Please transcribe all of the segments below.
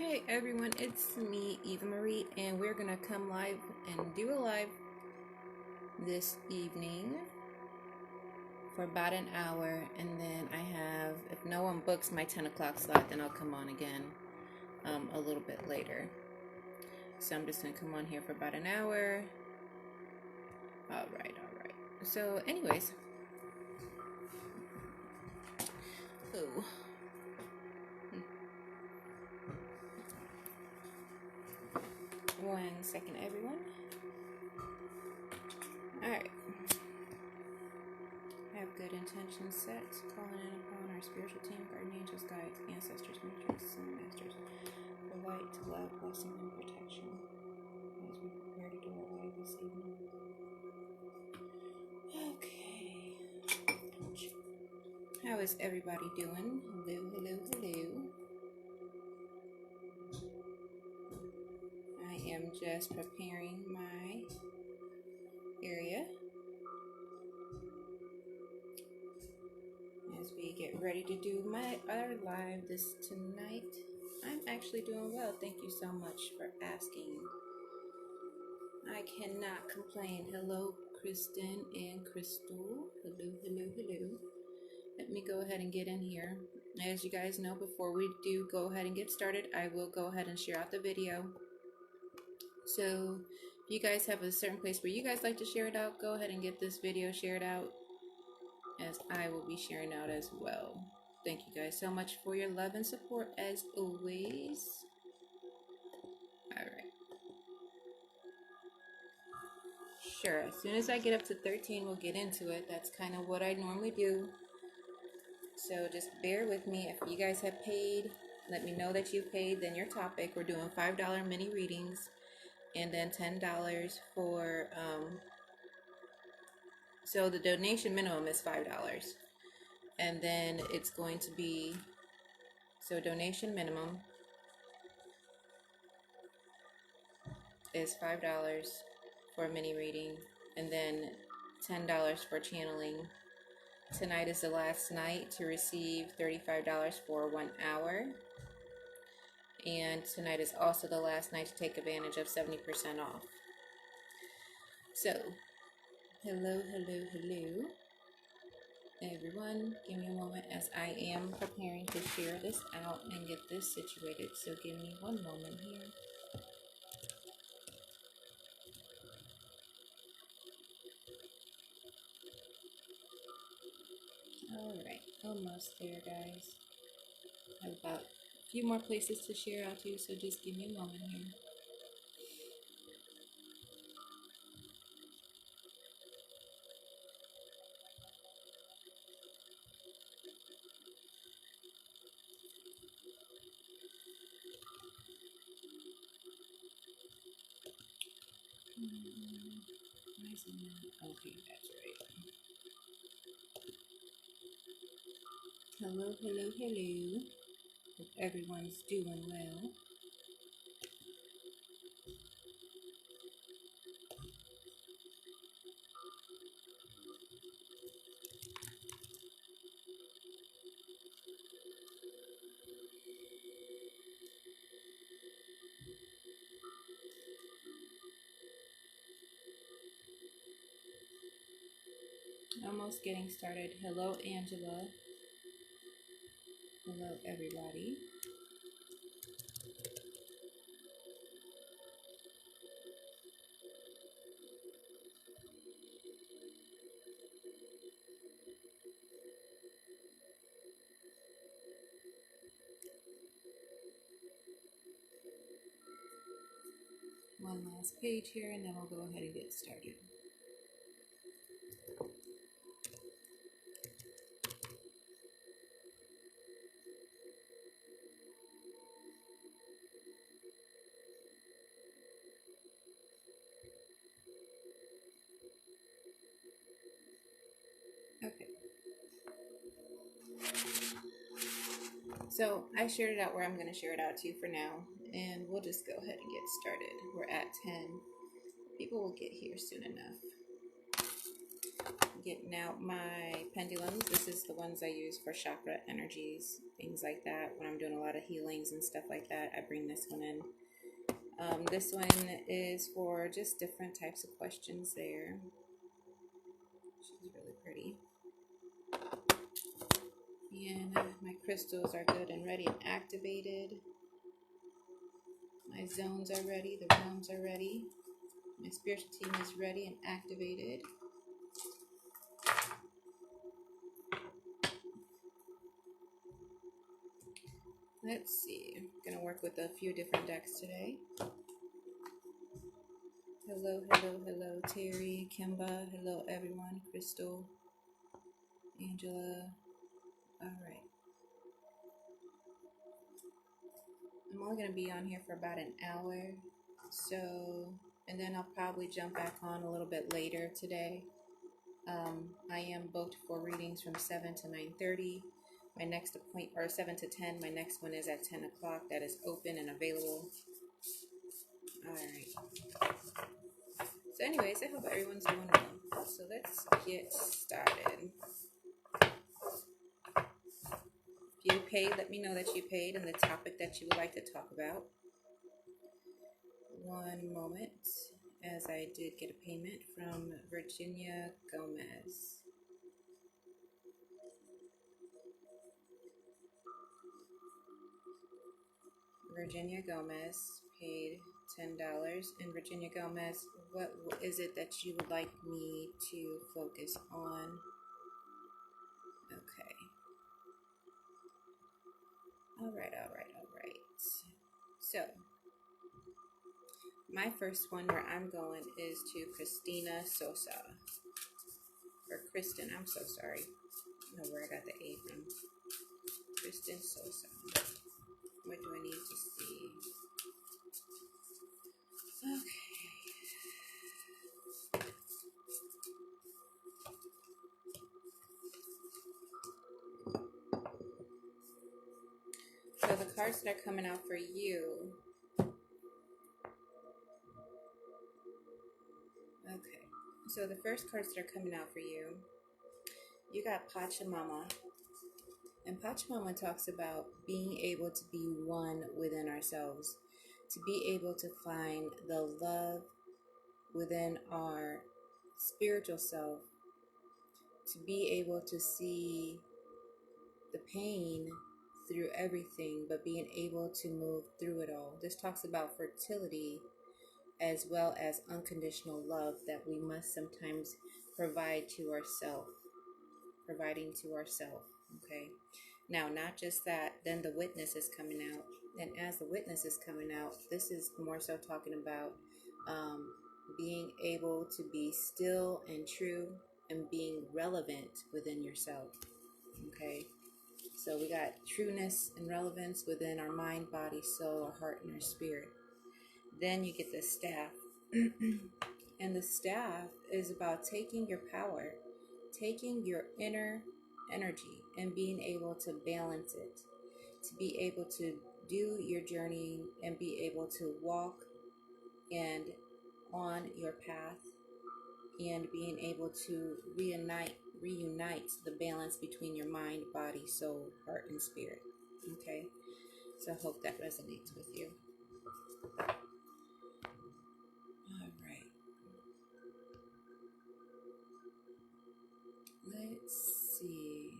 Hey everyone, it's me, Eva Marie, and we're gonna come live and do a live this evening for about an hour, and then I have, if no one books my 10 o'clock slot, then I'll come on again a little bit later. So I'm just gonna come on here for about an hour. All right. So anyways, ooh. One second, everyone. Alright. Have good intentions set, calling in upon our spiritual team, guardian angels, guides, ancestors, matrix, and masters, for light, love, blessing, and protection as we prepare to do our live this evening. Okay. How is everybody doing? Hello. I am just preparing my area as we get ready to do my other live this tonight. I'm actually doing well. Thank you so much for asking. I cannot complain. Hello, Kristen and Crystal. Hello. Let me go ahead and get in here. As you guys know, before we do go ahead and get started, I will go ahead and share out the video. So if you guys have a certain place where you guys like to share it out, go ahead and get this video shared out, as I will be sharing out as well. Thank you guys so much for your love and support as always. All right. Sure, as soon as I get up to 13, we'll get into it. That's kind of what I normally do. So just bear with me. If you guys have paid, let me know that you paid. Then your topic, we're doing $5 mini readings, and then $10 for, so the donation minimum is $5. And then it's going to be, so donation minimum is $5 for a mini reading, and then $10 for channeling. Tonight is the last night to receive $35 for 1 hour. And tonight is also the last night to take advantage of 70% off. So, hello, everyone. Give me a moment as I am preparing to share this out and get this situated. So give me one moment here. Alright, almost there, guys. I have about a few more places to share out to, so just give me a moment here. Why is it not? Okay, that's right. Hello. Hope everyone's doing well. Almost getting started. Hello, Angela. Hello, everybody. One last page here, and then we'll go ahead and get started. Okay. So I shared it out where I'm going to share it out to for now, and we'll just go ahead and get started. We're at 10. People will get here soon enough. Getting out my pendulums. This is the ones I use for chakra energies, things like that. When I'm doing a lot of healings and stuff like that, I bring this one in. This one is for just different types of questions there. She's really pretty. And my crystals are good and ready and activated. My zones are ready. The realms are ready. My spiritual team is ready and activated. Let's see. I'm going to work with a few different decks today. Hello, hello, hello, Terry, Kimba. Hello, everyone. Crystal, Angela. All right. I'm only going to be on here for about an hour. So, and then I'll probably jump back on a little bit later today. I am booked for readings from 7 to 9:30. My next appointment, or 7 to 10. My next one is at 10 o'clock. That is open and available. All right. So anyways, I hope everyone's doing well. So let's get started. If you paid, let me know that you paid and the topic that you would like to talk about. One moment, as I did get a payment from Virginia Gomez. Virginia Gomez paid $10. And Virginia Gomez, what is it that you would like me to focus on? Okay. All right. So, my first one where I'm going is to Christina Sosa. Or Kristen, I'm so sorry. I don't know where I got the A from. Kristen Sosa. What do I need to see? Okay. So the cards that are coming out for you. Okay. So the first cards that are coming out for you, you got Pachamama. And Pachamama talks about being able to be one within ourselves, to be able to find the love within our spiritual self, to be able to see the pain through everything, but being able to move through it all. This talks about fertility as well as unconditional love that we must sometimes provide to ourselves, providing to ourselves, okay? Now, not just that, then the witness is coming out. And as the witness is coming out, this is more so talking about being able to be still and true and being relevant within yourself, okay? So we got trueness and relevance within our mind, body, soul, our heart, and our spirit. Then you get the staff. And the staff is about taking your power, taking your inner energy and being able to balance it, to be able to do your journey and be able to walk and on your path and being able to reunite the balance between your mind, body, soul, heart, and spirit. Okay, so I hope that resonates with you. All right, let's see.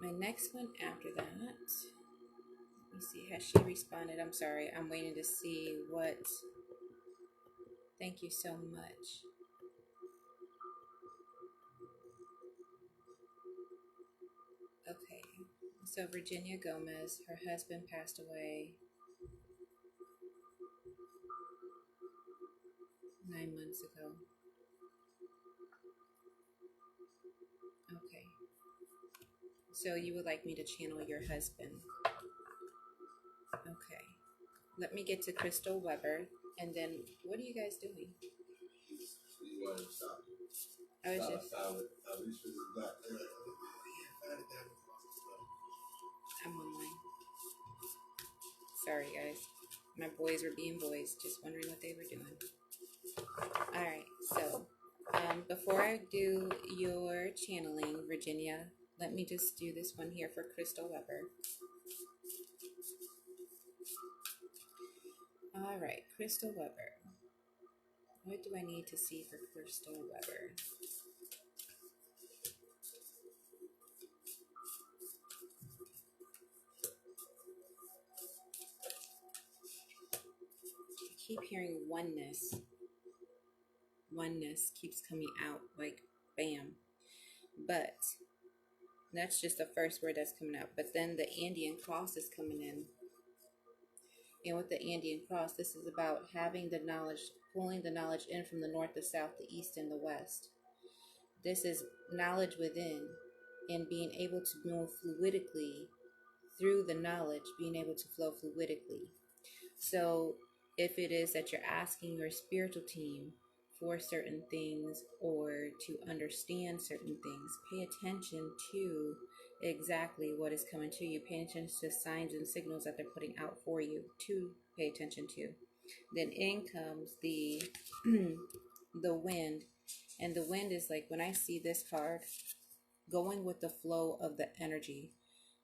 My next one after that, let me see, has she responded? I'm sorry, I'm waiting to see what. Thank you so much. Okay, so Virginia Gomez, her husband passed away 9 months ago. Okay, so you would like me to channel your husband. Okay, let me get to Crystal Weber, and then what are you guys doing? I was just. I'm online. Sorry, guys. My boys were being boys, just wondering what they were doing. All right, so Before I do your channeling, Virginia, let me just do this one here for Crystal Weber. All right, Crystal Weber. What do I need to see for Crystal Weber? I keep hearing oneness. Oneness keeps coming out like bam. But that's just the first word that's coming out. But then the Andean cross is coming in. And with the Andean cross, this is about having the knowledge, pulling the knowledge in from the north, the south, the east, and the west. This is knowledge within and being able to move fluidically through the knowledge, being able to flow fluidically. So if it is that you're asking your spiritual team for certain things or to understand certain things, pay attention to exactly what is coming to you. Pay attention to signs and signals that they're putting out for you to pay attention to. Then in comes the the wind. And the wind is like, when I see this card, going with the flow of the energy,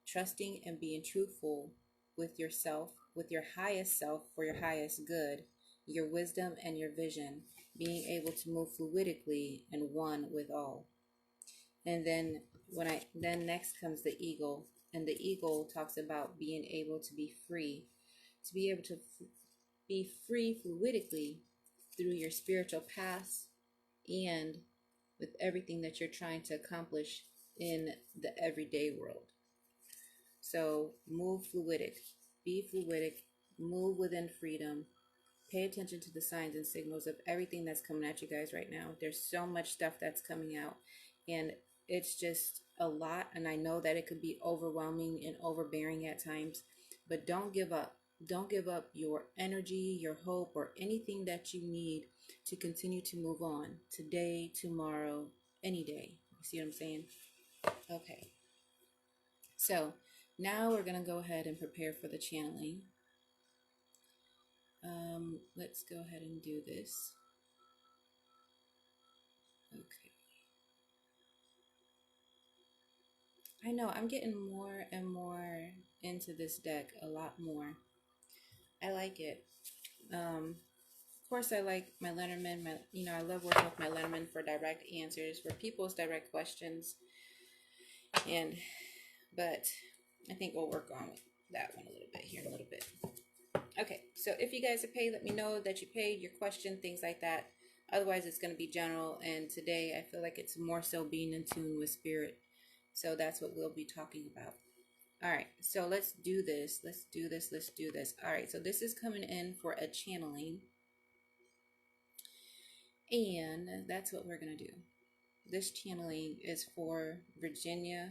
trusting and being truthful with yourself, with your highest self for your highest good, your wisdom and your vision, being able to move fluidically and one with all. And then then next comes the eagle, and the eagle talks about being able to be free, to be able to be free fluidically through your spiritual paths and with everything that you're trying to accomplish in the everyday world. So move fluidic, be fluidic, move within freedom. Pay attention to the signs and signals of everything that's coming at you guys right now. There's so much stuff that's coming out, and it's just a lot. And I know that it could be overwhelming and overbearing at times, but don't give up. Don't give up your energy, your hope, or anything that you need to continue to move on today, tomorrow, any day. You see what I'm saying? Okay. So now we're going to go ahead and prepare for the channeling. Let's go ahead and do this. Okay. I know I'm getting more and more into this deck, a lot more. I like it. Of course, I like my Lenormand. I love working with my Lenormand for direct answers, for people's direct questions. But I think we'll work on that one a little bit here in a little bit. Okay, so if you guys have paid, let me know that you paid your question, things like that. Otherwise, it's going to be general. And today, I feel like it's more so being in tune with spirit. So that's what we'll be talking about. All right, so let's do this. Let's do this. Let's do this. All right, so this is coming in for a channeling. And that's what we're going to do. This channeling is for Virginia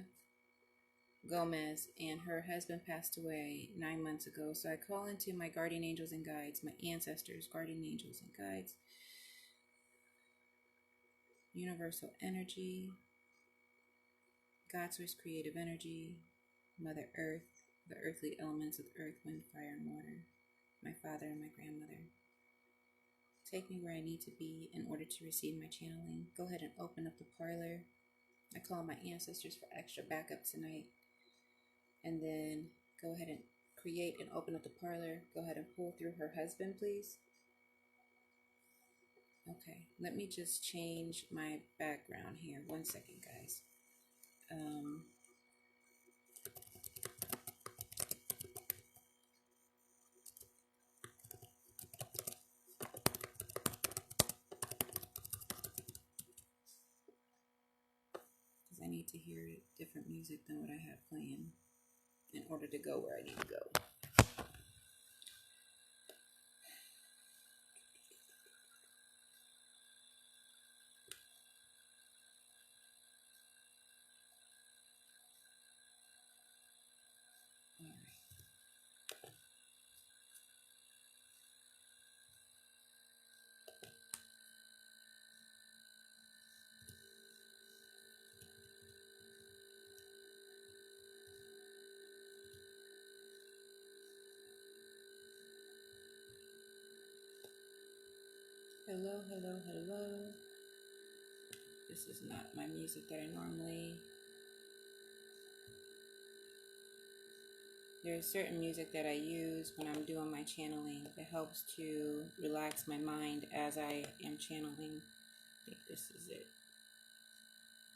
Gomez, and her husband passed away 9 months ago. So I call into my guardian angels and guides, my ancestors, guardian angels and guides, universal energy, God source creative energy, Mother Earth, the earthly elements of earth, wind, fire, and water, my father and my grandmother. Take me where I need to be in order to receive my channeling. Go ahead and open up the parlor. I call my ancestors for extra backup tonight. And then go ahead and create and open up the parlor. Go ahead and pull through her husband, please. Okay, let me just change my background here. 1 second, guys. Because I need to hear different music than what I have playing in order to go where I need to go. Hello, hello, hello. This is not my music that I normally... There's certain music that I use when I'm doing my channeling that helps to relax my mind as I am channeling. I think this is it.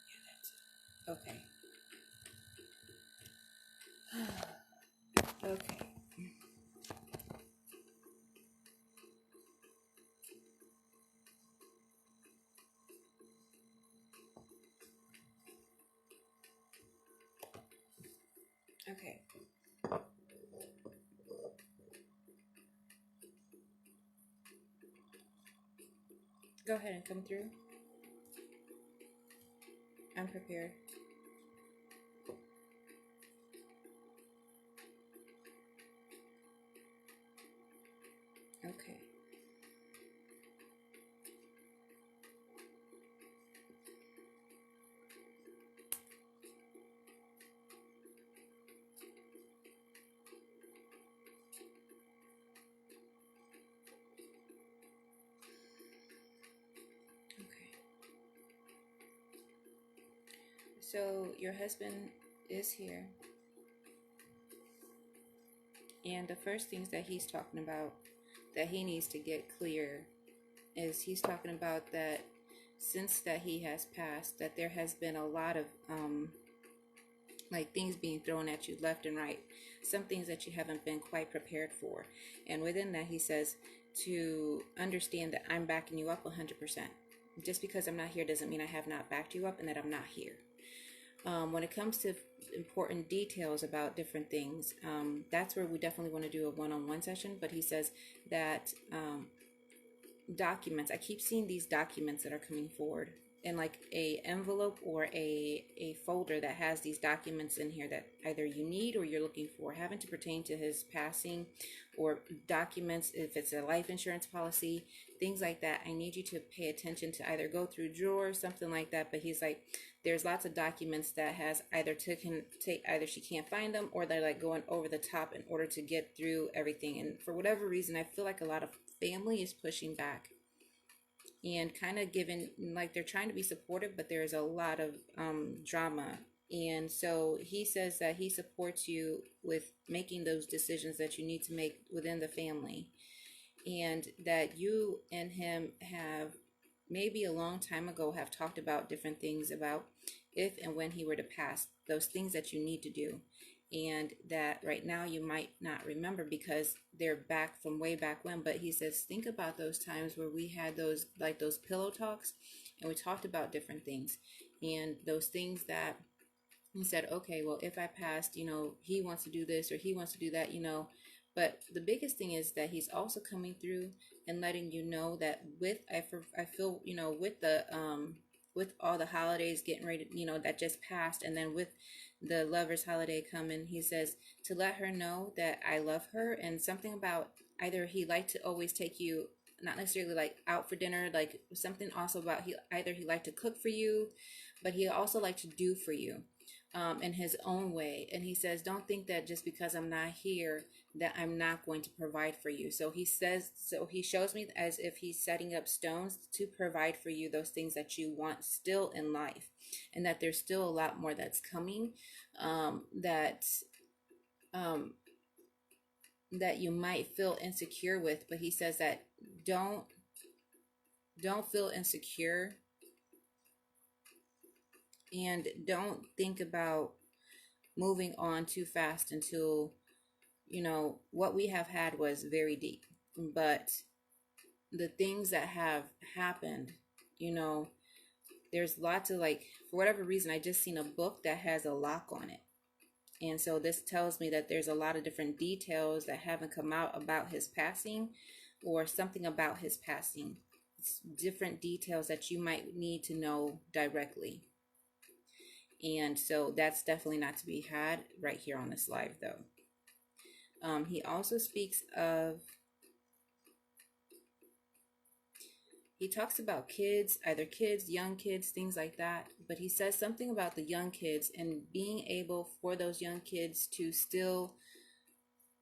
Yeah, that's it. Okay. Okay. Okay. Go ahead and come through. I'm prepared. Okay. Okay. So your husband is here, and the first things that he's talking about that he needs to get clear is he's talking about that since that he has passed, that there has been a lot of like things being thrown at you left and right, some things that you haven't been quite prepared for. And within that, he says to understand that I'm backing you up 100%. Just because I'm not here doesn't mean I have not backed you up and that I'm not here. When it comes to important details about different things, that's where we definitely want to do a one-on-one session. But he says that documents, I keep seeing these documents that are coming forward in like a envelope or a folder that has these documents in here that either you need or you're looking for, having to pertain to his passing, or documents if it's a life insurance policy, things like that. I need you to pay attention to either go through drawers, something like that. But he's like, there's lots of documents that has either either she can't find them or they're like going over the top in order to get through everything. And for whatever reason, I feel like a lot of family is pushing back and kind of giving, like they're trying to be supportive, but there's a lot of drama. And so he says that he supports you with making those decisions that you need to make within the family, and that you and him have maybe a long time ago have talked about different things about if and when he were to pass, those things that you need to do, and that right now you might not remember because they're back from way back when. But he says think about those times where we had those, like those pillow talks, and we talked about different things, and those things that he said, okay, well, if I passed, he wants to do this or he wants to do that, but the biggest thing is that he's also coming through and letting you know that I feel, with all the holidays getting ready, that just passed, and then with the lovers holiday coming, he says to let her know that I love her, and something about either he liked to always take you, not necessarily like out for dinner, like something also about he liked to cook for you, but he also liked to do for you in his own way. And he says, don't think that just because I'm not here that I'm not going to provide for you. So he shows me as if he's setting up stones to provide for you those things that you want still in life, and that there's still a lot more that's coming, that you might feel insecure with. But he says that don't feel insecure, and don't think about moving on too fast until what we have had was very deep. But the things that have happened, there's lots of, like, for whatever reason, I just seen a book that has a lock on it. And so this tells me that there's a lot of different details that haven't come out about his passing, or something about his passing. It's different details that you might need to know directly. And so that's definitely not to be had right here on this live, though. He also speaks of, he talks about kids, either kids, young kids, things like that. But he says something about the young kids and being able for those young kids to still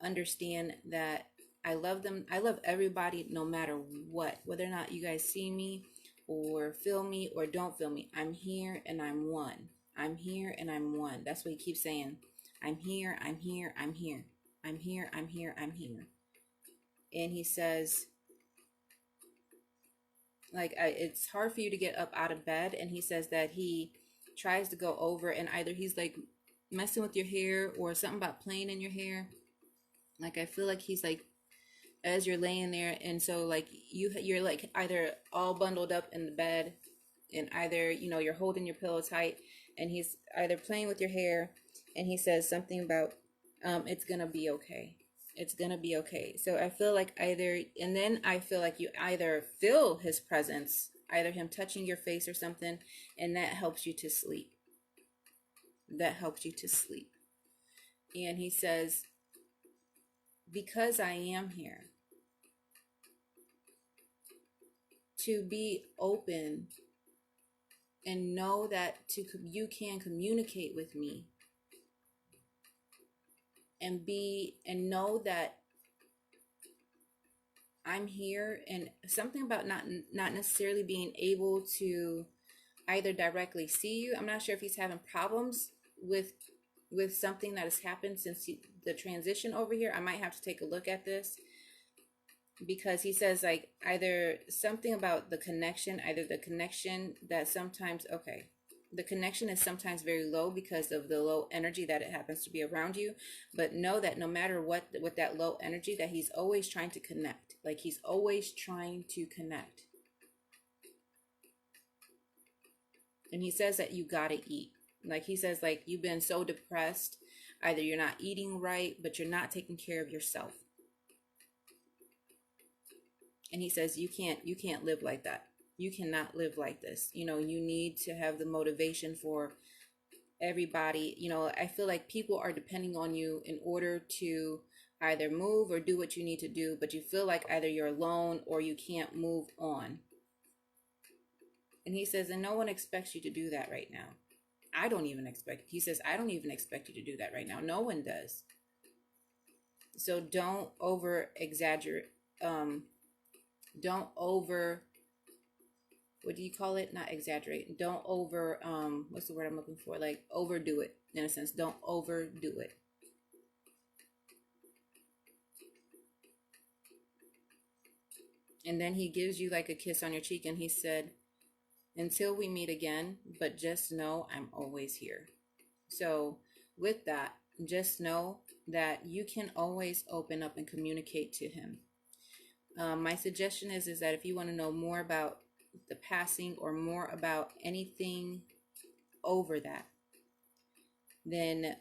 understand that I love them. I love everybody no matter what, whether or not you guys see me or feel me or don't feel me. I'm here and I'm one. I'm here and I'm one. That's what he keeps saying. I'm here, I'm here, I'm here. I'm here, I'm here, I'm here. And he says, like, it's hard for you to get up out of bed. And he says that he tries to go over, and either he's like messing with your hair or something about playing in your hair. Like, I feel like he's like, as you're laying there, and so like you're like either all bundled up in the bed, and either, you know, you're holding your pillow tight, and he's either playing with your hair, and he says something about it's gonna be okay, it's gonna be okay. So I feel like either, and then I feel like you either feel his presence, either him touching your face or something, and that helps you to sleep. That helps you to sleep. And he says, because I am here, to be open and know that you can communicate with me, and know that I'm here. And something about not necessarily being able to either directly see you. I'm not sure if he's having problems with something that has happened since the transition over here. I might have to take a look at this, because he says like either something about the connection, either the connection that sometimes, okay, the connection is sometimes very low because of the low energy that it happens to be around you. But know that no matter what, with that low energy, that he's always trying to connect. Like, he's always trying to connect. And he says that you gotta eat. Like, he says, like, you've been so depressed, either you're not eating right, but you're not taking care of yourself. And he says you can't live like that. You cannot live like this. You know, you need to have the motivation for everybody. You know, I feel like people are depending on you in order to either move or do what you need to do, but you feel like either you're alone or you can't move on. And he says, and no one expects you to do that right now. I don't even expect, he says, I don't even expect you to do that right now. No one does. So don't over exaggerate. Don't over, what do you call it? Not exaggerate. Don't over, what's the word I'm looking for? Like, overdo it, in a sense. Don't overdo it. And then he gives you like a kiss on your cheek, and he said, until we meet again, but just know I'm always here. So with that, just know that you can always open up and communicate to him. My suggestion is that if you want to know more about the passing or more about anything over that, then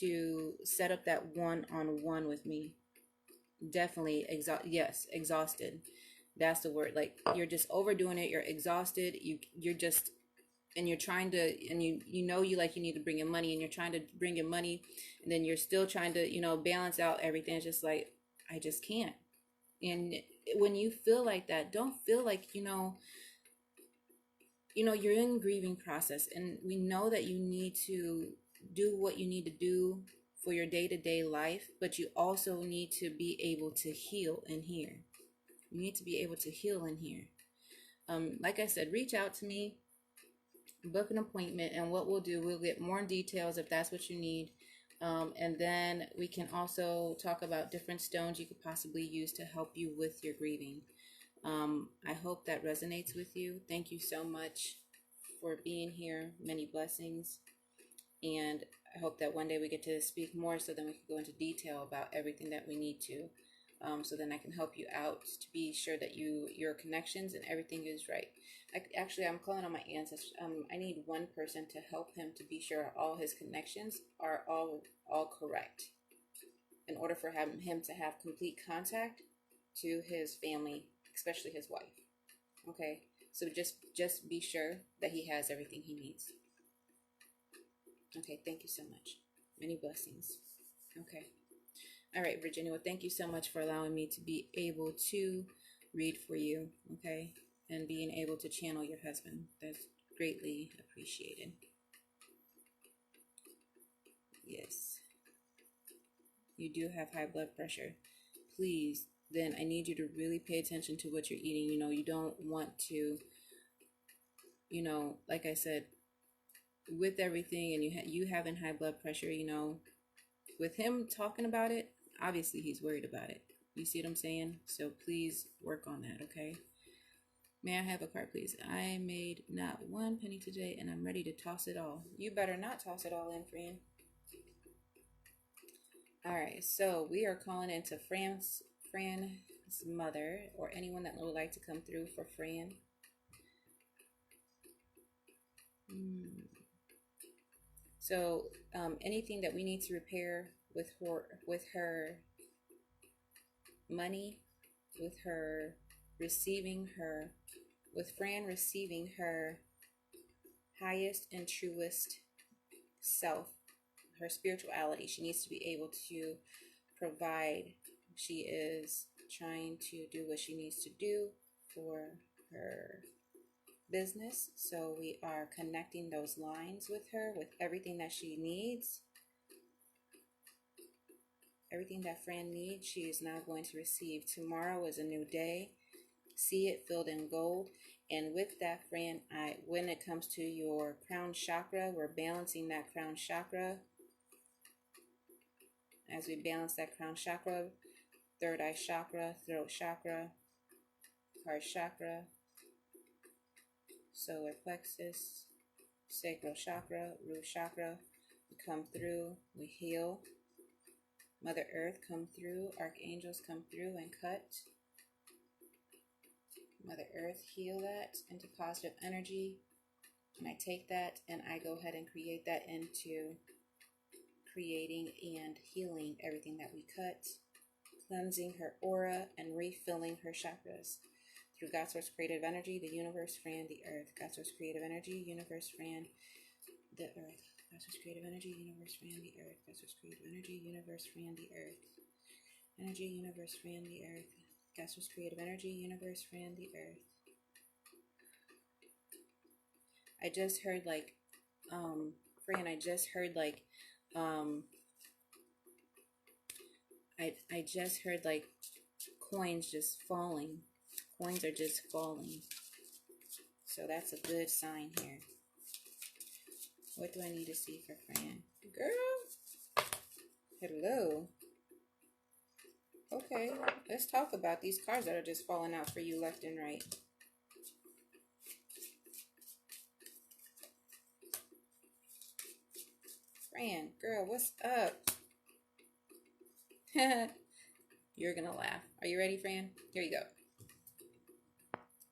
to set up that one-on-one with me. Definitely exhausted. That's the word. Like, you're just overdoing it. You're exhausted. You're just, and you're trying to, and you know you need to bring in money, and you're trying to bring in money, and then you're still trying to, you know, balance out everything. It's just like, I just can't. And when you feel like that, don't feel like, you know, you're in grieving process, and we know that you need to do what you need to do for your day-to-day life, but you also need to be able to heal in here. You need to be able to heal in here. Like I said, reach out to me, book an appointment, and what we'll do, we'll get more details if that's what you need. And then we can also talk about different stones you could possibly use to help you with your grieving. I hope that resonates with you. Thank you so much for being here. Many blessings. And I hope that one day we get to speak more, so then we can go into detail about everything that we need to. So then I can help you out to be sure that your connections and everything is right. I'm calling on my ancestors. I need one person to help him to be sure all his connections are all correct, in order for him to have complete contact to his family, especially his wife. Okay, so just be sure that he has everything he needs. Okay, thank you so much. Many blessings. Okay. All right, Virginia, well, thank you so much for allowing me to be able to read for you, okay? And being able to channel your husband. That's greatly appreciated. Yes. You do have high blood pressure. Please then I need you to really pay attention to what you're eating. You know, you don't want to, you know, like I said, with everything, and you having high blood pressure, you know, with him talking about it, obviously he's worried about it. You see what I'm saying? So please work on that, okay? May I have a card, please? I made not one penny today, and I'm ready to toss it all. You better not toss it all in, friend. All right, so we are calling into Fran's mother, or anyone that would like to come through for Fran. So anything that we need to repair with her money, with her receiving her, with Fran receiving her highest and truest self, her spirituality. She needs to be able to provide. She is trying to do what she needs to do for her business. So we are connecting those lines with her, with everything that she needs. Everything that Fran needs, she is now going to receive. Tomorrow is a new day. See it filled in gold. And with that, Fran, when it comes to your crown chakra, we're balancing that crown chakra. As we balance that crown chakra, third eye chakra, throat chakra, heart chakra, solar plexus, sacral chakra, root chakra, we come through, we heal. Mother Earth come through, archangels come through and cut. Mother Earth, heal that into positive energy. And I take that and I go ahead and create that into creating and healing everything that we cut, cleansing her aura and refilling her chakras. Through God Source Creative Energy, the universe, Fran, the earth. God Source Creative Energy, universe, Fran, the earth. God Source Creative Energy, universe, Fran, the earth. God Source Creative Energy, universe, Fran, the earth. Energy, universe, Fran, the earth. God Source Creative Energy, universe, Fran, the earth. I just heard like, Fran, I just heard like, I just heard like coins just falling. Coins are just falling. So that's a good sign here. What do I need to see for Fran? Girl, hello. Okay, let's talk about these cards that are just falling out for you left and right. Fran, girl, what's up? You're gonna laugh. Are you ready, Fran? Here you go.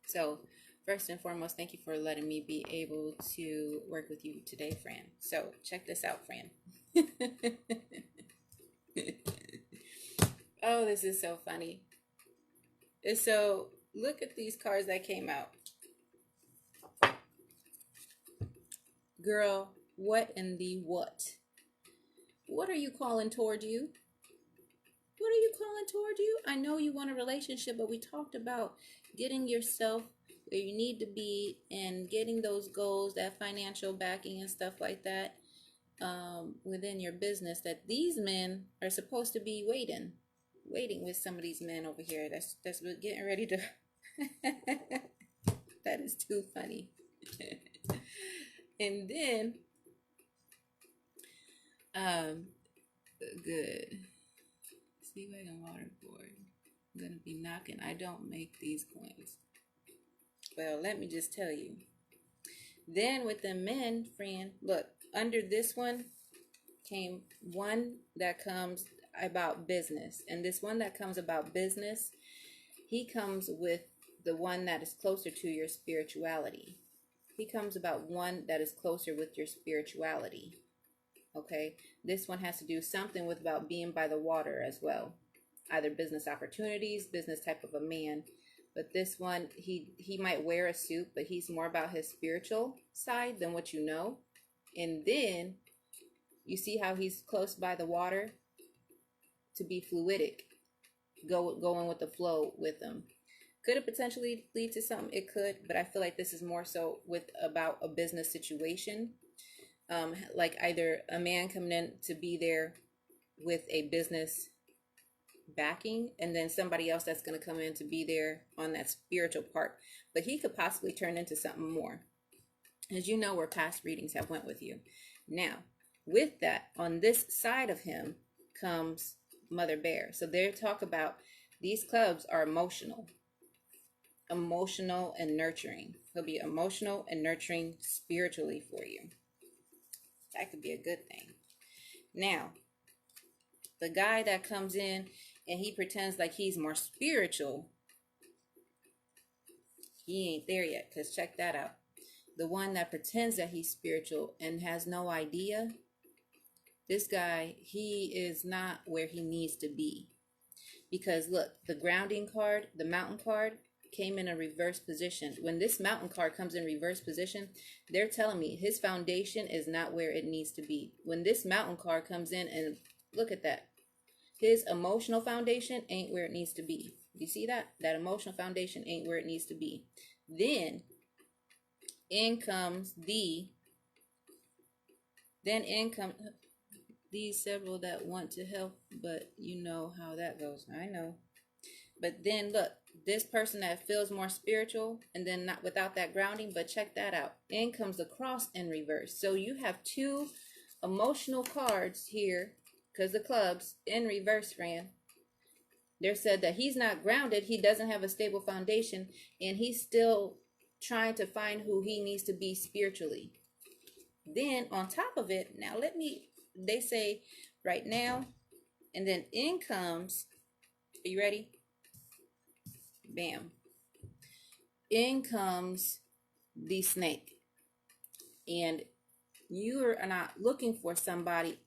So, first and foremost, thank you for letting me be able to work with you today, Fran. So, check this out, Fran. Oh, this is so funny. So, look at these cards that came out. Girl, what in the what? What are you calling toward you? What are you calling toward you? I know you want a relationship, but we talked about getting yourself where you need to be and getting those goals, that financial backing and stuff like that within your business, that these men are supposed to be waiting with some of these men over here. That's getting ready to that is too funny. And then good. Sea wagon waterboard. I'm gonna be knocking. I don't make these coins. Well, let me just tell you. Then with the men, friend, look, under this one came one that comes about business. And this one that comes about business, he comes with the one that is closer to your spirituality. He comes about one that is closer with your spirituality. Okay, this one has to do something with about being by the water as well, either business opportunities, business type of a man. But this one, he might wear a suit, but he's more about his spiritual side than what you know. And then you see how he's close by the water to be fluidic, going with the flow with him. Could it potentially lead to something? It could, but I feel like this is more so with about a business situation. Like either a man coming in to be there with a business backing, and then somebody else that's going to come in to be there on that spiritual part. But he could possibly turn into something more, as you know, where past readings have went with you. Now, with that, on this side of him comes Mother Bear. So they talk about these clubs are emotional and nurturing. He'll be emotional and nurturing spiritually for you. That could be a good thing. Now, the guy that comes in and he pretends like he's more spiritual, he ain't there yet, because check that out. The one that pretends that he's spiritual and has no idea, this guy, he is not where he needs to be. Because look, the grounding card, the mountain card, came in a reverse position. When this mountain card comes in reverse position, they're telling me his foundation is not where it needs to be. When this mountain card comes in, and look at that, his emotional foundation ain't where it needs to be. You see that? That emotional foundation ain't where it needs to be. Then in comes these several that want to help, but you know how that goes. I know. But then look, this person that feels more spiritual and then not without that grounding, but check that out. In comes the cross in reverse. So you have two emotional cards here, because the clubs in reverse, Fran. They're said that he's not grounded, he doesn't have a stable foundation, and he's still trying to find who he needs to be spiritually. Then on top of it, now they say right now, and then in comes, are you ready? Bam. In comes the snake. And you are not looking for somebody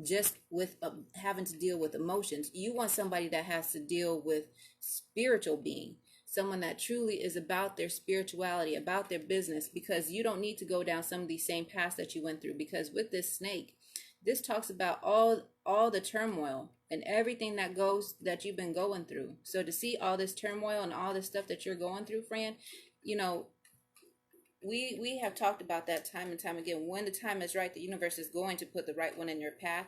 just with having to deal with emotions. You want somebody that has to deal with spiritual being, someone that truly is about their spirituality, about their business, because you don't need to go down some of these same paths that you went through. Because with this snake, this talks about all the turmoil and everything that you've been going through. So to see all this turmoil and all this stuff that you're going through, Fran, you know, we have talked about that time and time again. When the time is right, the universe is going to put the right one in your path.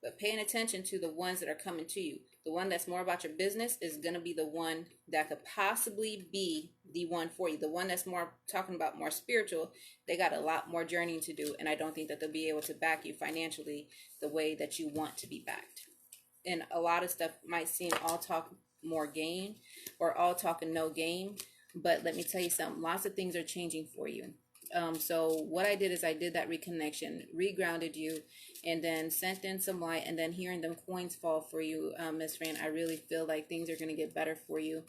But paying attention to the ones that are coming to you. The one that's more about your business is going to be the one that could possibly be the one for you. The one that's more talking about more spiritual, they got a lot more journeying to do. And I don't think that they'll be able to back you financially the way that you want to be backed. And a lot of stuff might seem all talk, more game, or all talk and no game. But let me tell you something, lots of things are changing for you. So what I did is I did that reconnection, regrounded you, and then sent in some light, and then hearing them coins fall for you, Miss Fran, I really feel like things are going to get better for you.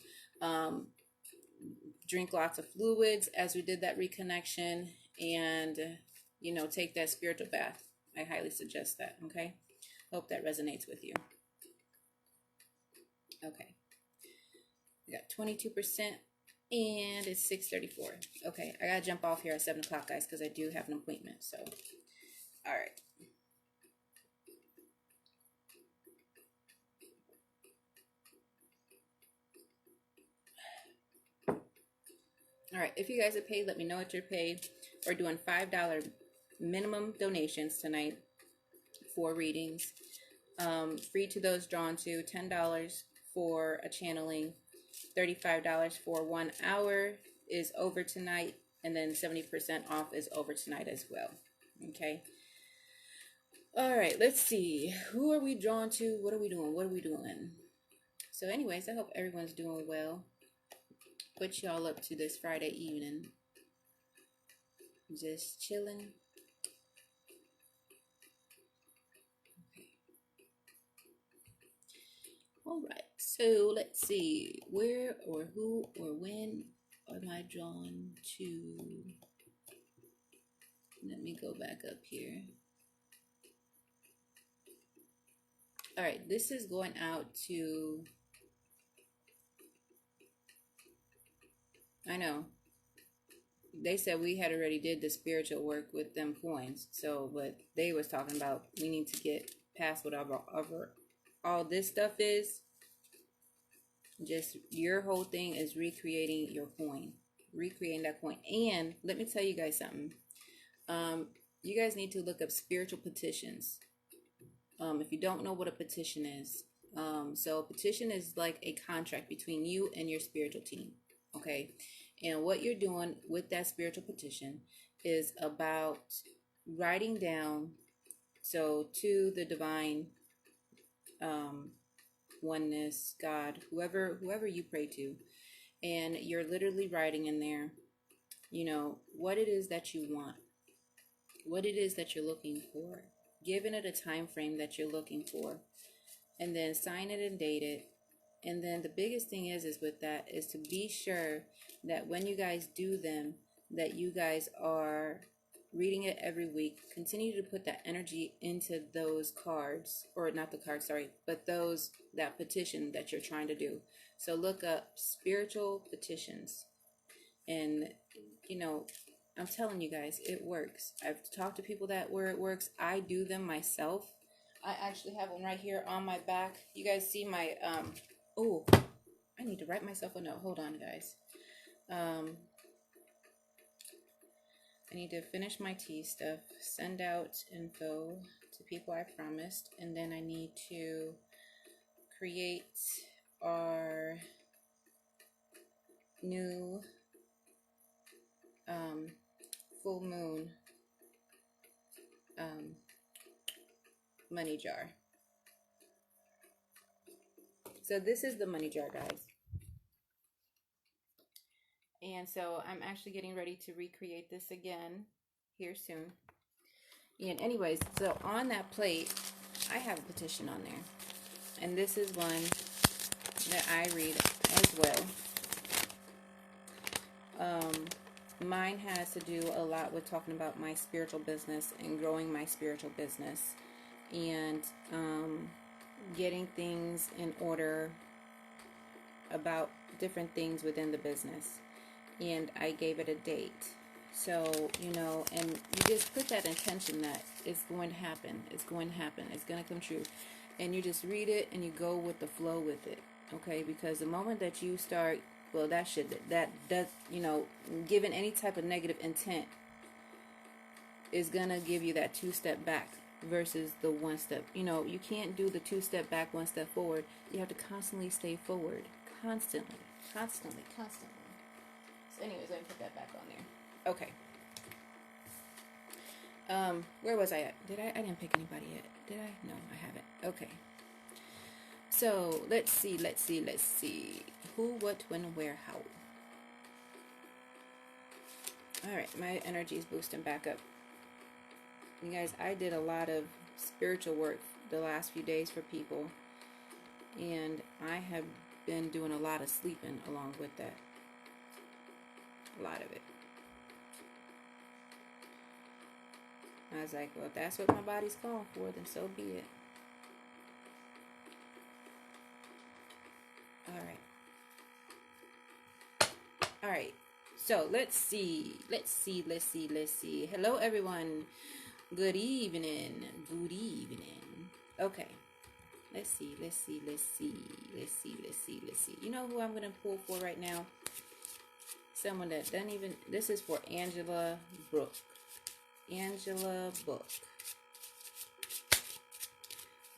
Drink lots of fluids as we did that reconnection, and, you know, take that spiritual bath. I highly suggest that, okay? Hope that resonates with you. Okay. We got 22%. And it's 6:34. Okay, I gotta jump off here at 7 o'clock, guys, because I do have an appointment. So, all right. All right, if you guys are paid, let me know what you're paid. We're doing $5 minimum donations tonight for readings. Free to those drawn to, $10 for a channeling. $35 for 1 hour is over tonight, and then 70% off is over tonight as well. Okay. All right, let's see. Who are we drawn to? What are we doing? So anyways, I hope everyone's doing well. Put y'all up to this Friday evening. Just chilling. All right, so let's see, where or who or when am I drawn to? Let me go back up here. All right, this is going out to, I know, they said we had already did the spiritual work with them coins. So what they was talking about, we need to get past whatever all this stuff is. Just your whole thing is recreating your coin, recreating that coin. And let me tell you guys something. You guys need to look up spiritual petitions. If you don't know what a petition is, So petition is like a contract between you and your spiritual team. Okay. And what you're doing with that spiritual petition is about writing down, so to the divine, um, oneness, God, whoever you pray to, and you're literally writing in there, what it is that you want, what it is that you're looking for, giving it a time frame that you're looking for, and then sign it and date it. And then the biggest thing is with that is to be sure that when you guys do them, that you guys are reading it every week. Continue to put that energy into those cards, or not the cards, sorry, but that petition that you're trying to do. So look up spiritual petitions, and I'm telling you guys, it works. I've talked to people where it works. I do them myself. I actually have one right here on my back. You guys see my oh, I need to write myself a note. Hold on, guys. I need to finish my tea stuff, send out info to people I promised, and then I need to create our new full moon money jar. So this is the money jar, guys. And so I'm actually getting ready to recreate this again here soon. And anyways, so on that plate, I have a petition on there. And this is one that I read as well. Mine has to do a lot with talking about my spiritual business and growing my spiritual business, and getting things in order about different things within the business. And I gave it a date. So, and you just put that intention that it's going to happen. It's going to happen. It's going to come true. And you just read it and you go with the flow with it. Okay? Because the moment that you start, well, that does, given any type of negative intent is going to give you that 2-step back versus the 1-step. You can't do the 2-step back, 1-step forward. You have to constantly stay forward. Constantly. So anyways, let me put that back on there. Okay. Where was I at? I didn't pick anybody yet. Did I? No, I haven't. Okay. So, let's see. Who, what, when, where, how. Alright, my energy is boosting back up. You guys, I did a lot of spiritual work the last few days for people. And I have been doing a lot of sleeping along with that. A lot of it. I was like, well, if that's what my body's calling for, then so be it. All right. So let's see. Hello, everyone. Good evening. Okay. Let's see. You know who I'm going to pull for right now? Someone that doesn't even... This is for Angela Book.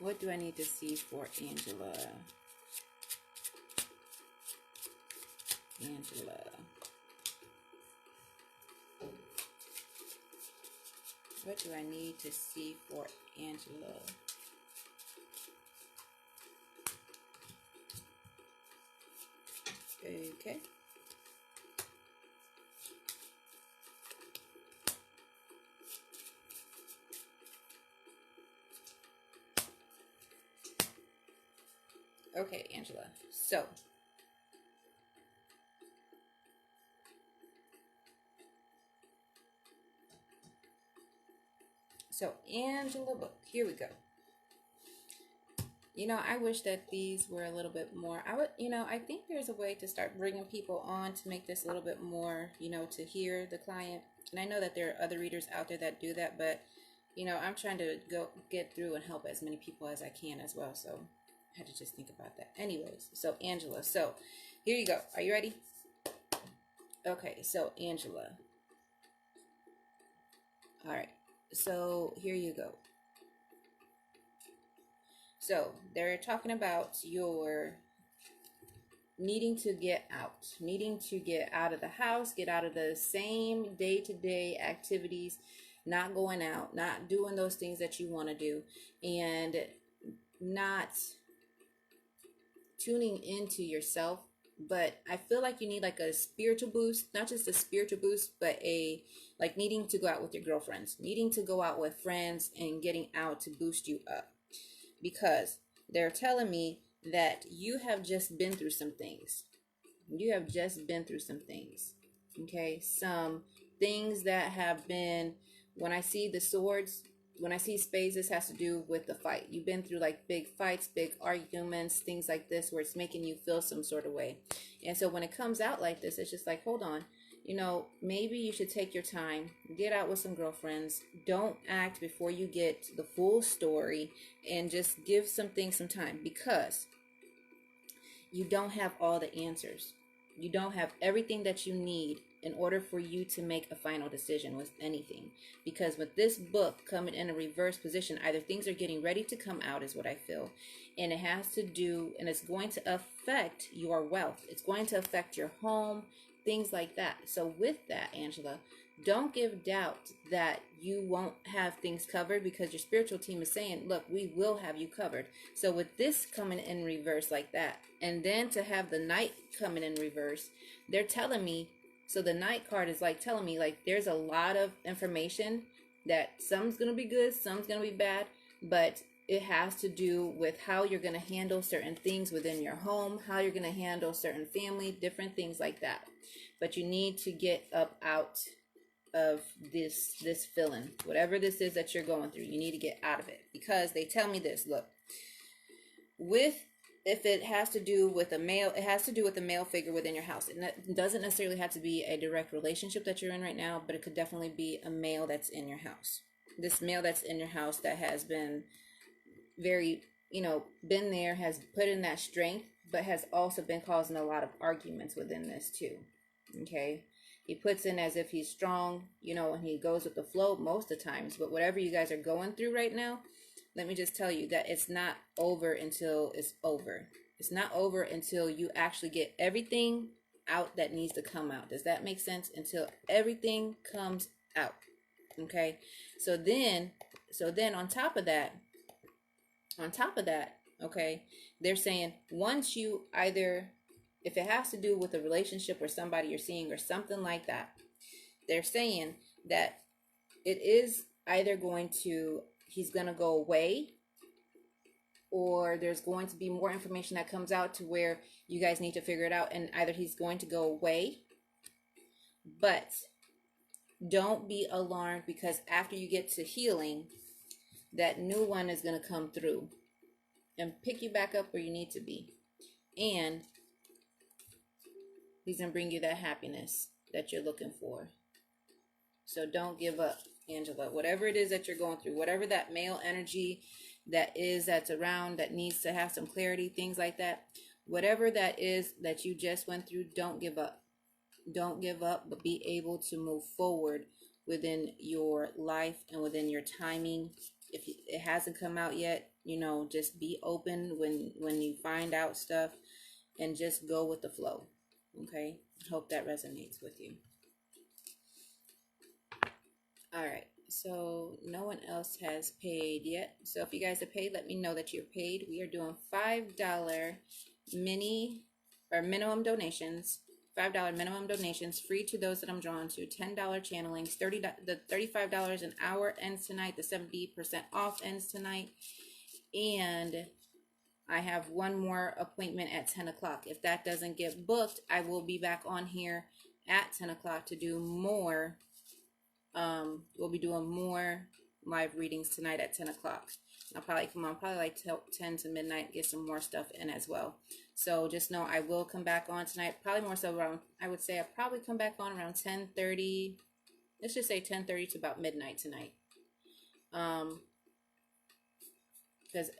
What do I need to see for Angela? What do I need to see for Angela? Okay. Okay, Angela. So Angela Book, here we go. I wish that these were a little bit more. I think there's a way to start bringing people on to make this a little bit more, to hear the client. And I know that there are other readers out there that do that, but, I'm trying to get through and help as many people as I can as well. So I had to just think about that. Anyways, so Angela, so here you go. Are you ready? Okay, so Angela. All right. So here you go. So they're talking about your needing to get out of the house, get out of the same day-to-day activities, not going out, not doing those things that you want to do, and not tuning into yourself. But I feel like you need like a spiritual boost, not just a spiritual boost, but a like needing to go out with your girlfriends, needing to go out with friends and getting out to boost you up, because they're telling me that you have just been through some things. You have just been through some things. Okay, some things that have been, when I see the swords, when I see spades, this has to do with the fight. You've been through like big fights, big arguments, things like this, where it's making you feel some sort of way. And so when it comes out like this, it's just like, hold on, maybe you should take your time, get out with some girlfriends, don't act before you get the full story, and just give some things some time, because you don't have all the answers. You don't have everything that you need in order for you to make a final decision with anything. Because with this book coming in a reverse position, either things are getting ready to come out, is what I feel. And it has to do, and it's going to affect your wealth. It's going to affect your home, things like that. So with that, Angela, don't give doubt that you won't have things covered, because your spiritual team is saying, look, we will have you covered. So with this coming in reverse like that, and then to have the Knight coming in reverse, they're telling me, so the Knight card is like telling me like there's a lot of information that some's going to be good, some's going to be bad, but it has to do with how you're going to handle certain things within your home, how you're going to handle certain family, different things like that. But you need to get up out of this feeling, whatever this is that you're going through. You need to get out of it, because they tell me this. Look, if it has to do with a male, it has to do with a male figure within your house. It doesn't necessarily have to be a direct relationship that you're in right now, but it could definitely be a male that's in your house. This male that's in your house that has been very, been there, has put in that strength, but has also been causing a lot of arguments within this too. Okay. He puts in as if he's strong, and he goes with the flow most of the times. But whatever you guys are going through right now, let me just tell you that it's not over until it's over. It's not over until you actually get everything out that needs to come out. Does that make sense? Until everything comes out. Okay. So then on top of that, okay, they're saying once you either, if it has to do with a relationship or somebody you're seeing or something like that, they're saying that it is either he's going to go away, or there's going to be more information that comes out to where you guys need to figure it out, and either he's going to go away. But don't be alarmed, because after you get to healing, that new one is going to come through and pick you back up where you need to be. And he's going to bring you that happiness that you're looking for. So don't give up, Angela. Whatever it is that you're going through, whatever that male energy that's around, that needs to have some clarity, things like that, whatever that is that you just went through, don't give up. Don't give up, but be able to move forward within your life and within your timing. If it hasn't come out yet, just be open when you find out stuff, and just go with the flow. Okay, hope that resonates with you. All right, so no one else has paid yet. So if you guys have paid, let me know that you're paid. We are doing $5 minimum donations. $5 minimum donations, free to those that I'm drawn to. $10 channelings, the $35 an hour ends tonight. The 70% off ends tonight. And I have one more appointment at 10 o'clock. If that doesn't get booked, I will be back on here at 10 o'clock to do more. We'll be doing more live readings tonight at 10 o'clock. I'll probably come on like 10 to midnight, get some more stuff in as well. So just know I will come back on tonight, probably more so around, I would say I'll probably come back on around 10:30. Let's just say 10:30 to about midnight tonight. Because